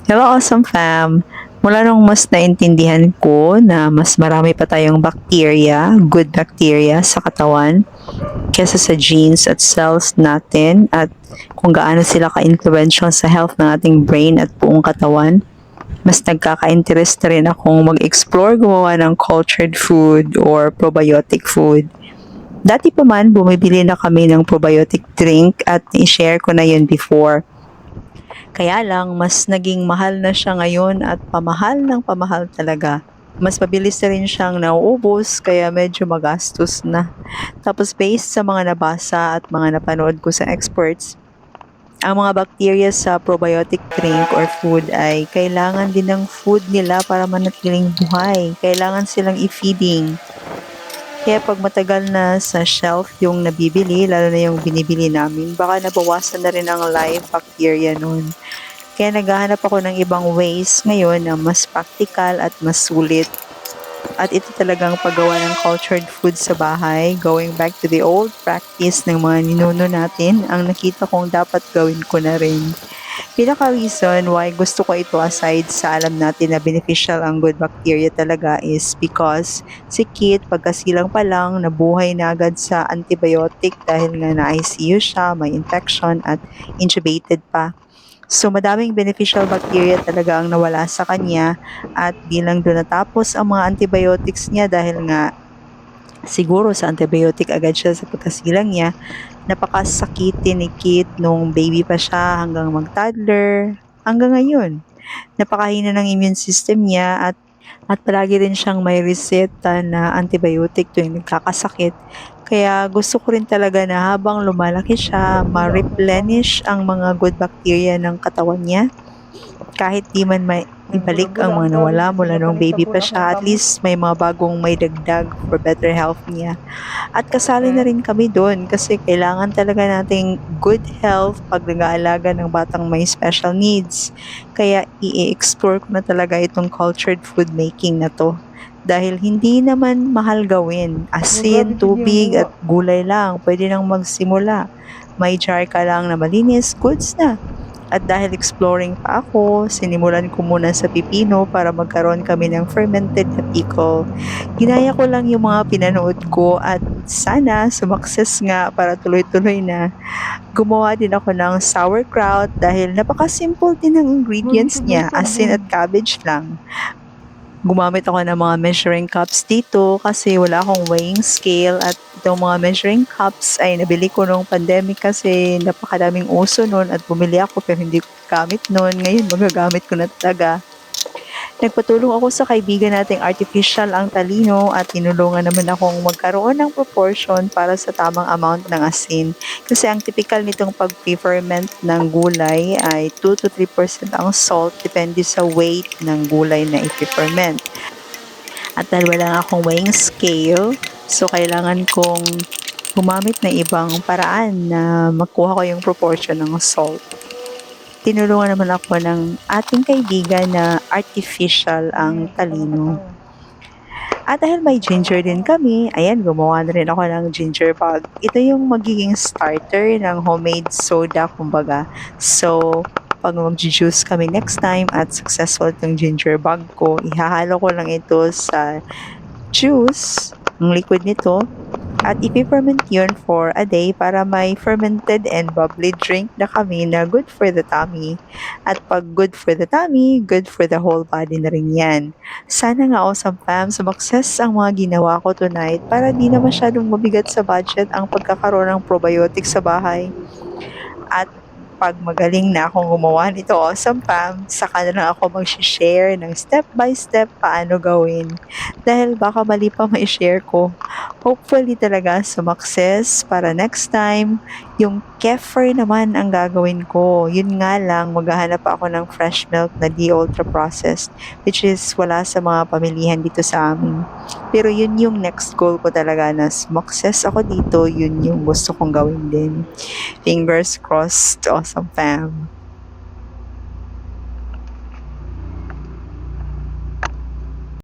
Hello, awesome fam! Mula nung mas naintindihan ko na mas marami pa tayong bacteria, good bacteria sa katawan kesa sa genes at cells natin at kung gaano sila ka-influential sa health ng ating brain at buong katawan, mas nagkaka-interest na rin akong mag-explore gumawa ng cultured food or probiotic food. Dati pa man, bumibili na kami ng probiotic drink at i-share ko na yun before. Kaya lang, mas naging mahal na siya ngayon at pamahal ng pamahal talaga. Mas mabilis na rin siyang nauubos kaya medyo magastos na. Tapos based sa mga nabasa at mga napanood ko sa experts, ang mga bacteria sa probiotic drink or food ay kailangan din ng food nila para manatiling buhay. Kailangan silang i-feeding. Kaya pag matagal na sa shelf yung nabibili, lalo na yung binibili namin, baka nabawasan na rin ang live bacteria nun. Kaya naghahanap ako ng ibang ways ngayon na mas practical at mas sulit. At ito talagang paggawa ng cultured food sa bahay, going back to the old practice ng mga ninuno natin, ang nakita kong dapat gawin ko na rin. Pinaka-reason why gusto ko ito aside sa alam natin na beneficial ang good bacteria talaga is because si Kit pagkasilang pa lang nabuhay na agad sa antibiotic dahil nga na-ICU siya, may infection at intubated pa. So madaming beneficial bacteria talaga ang nawala sa kanya at bilang doon natapos ang mga antibiotics niya dahil nga siguro sa antibiotic agad siya sa pagkasilang niya, napakasakitin ni Kit nung baby pa siya hanggang mag-toddler, hanggang ngayon. Napakahina ng immune system niya at palagi rin siyang may reseta na antibiotic tuwing nagkakasakit. Kaya gusto ko rin talaga na habang lumalaki siya, ma-replenish ang mga good bacteria ng katawan niya kahit di man may ibalik ang mga nawala mula nung baby pa siya, at least may mga bagong may dagdag for better health niya. At kasali na rin kami doon kasi kailangan talaga nating good health pag nag-aalaga ng batang may special needs. Kaya i-explore ko na talaga itong cultured food making na to. Dahil hindi naman mahal gawin. Asin, tubig at gulay lang. Pwede nang magsimula. May jar ka lang na malinis, goods na. At dahil exploring pa ako, sinimulan ko muna sa pipino para magkaroon kami ng fermented na pickle. Ginaya ko lang yung mga pinanood ko at sana sumakses nga para tuloy-tuloy na. Gumawa din ako ng sauerkraut dahil napaka-simple din ng ingredients niya, asin at cabbage lang. Gumamit ako ng mga measuring cups dito kasi wala akong weighing scale at itong mga measuring cups ay nabili ko nung pandemic kasi napakadaming uso nun at bumili ako pero hindi ko gamit nun. Ngayon magagamit ko na talaga. Nagpatulong ako sa kaibigan nating artificial ang talino at tinulungan naman akong magkaroon ng proportion para sa tamang amount ng asin. Kasi ang typical nitong pag-ferment ng gulay ay 2 to 3% ang salt depende sa weight ng gulay na i-ferment. At dahil wala akong weighing scale, so kailangan kong gumamit ng ibang paraan na makuha ko yung proportion ng salt. Tinulungan naman ako ng ating kaibigan na artificial ang talino. At dahil may ginger din kami, ayan, gumawa na rin ako ng ginger bag. Ito yung magiging starter ng homemade soda, kumbaga. So, pag mag-juice kami next time at successful itong ginger bag ko, ihahalo ko lang ito sa juice, ang liquid nito, at i-ferment yun for a day para may fermented and bubbly drink na kami na good for the tummy. At pag good for the tummy, good for the whole body na rin yan. Sana nga awesome fam, sumakses ang mga ginawa ko tonight para di na masyadong mabigat sa budget ang pagkakaroon ng probiotic sa bahay. At pag magaling na akong gumawa nito, awesome fam, saka na lang ako mag-share ng step by step paano gawin. Dahil baka mali pa ma-share ko. Hopefully talaga sumakses para next time, yung kefir naman ang gagawin ko. Yun nga lang, maghahanap ako ng fresh milk na di ultra processed, which is wala sa mga pamilihan dito sa amin. Pero yun yung next goal ko talaga na sumakses ako dito, yun yung gusto kong gawin din. Fingers crossed, awesome fam.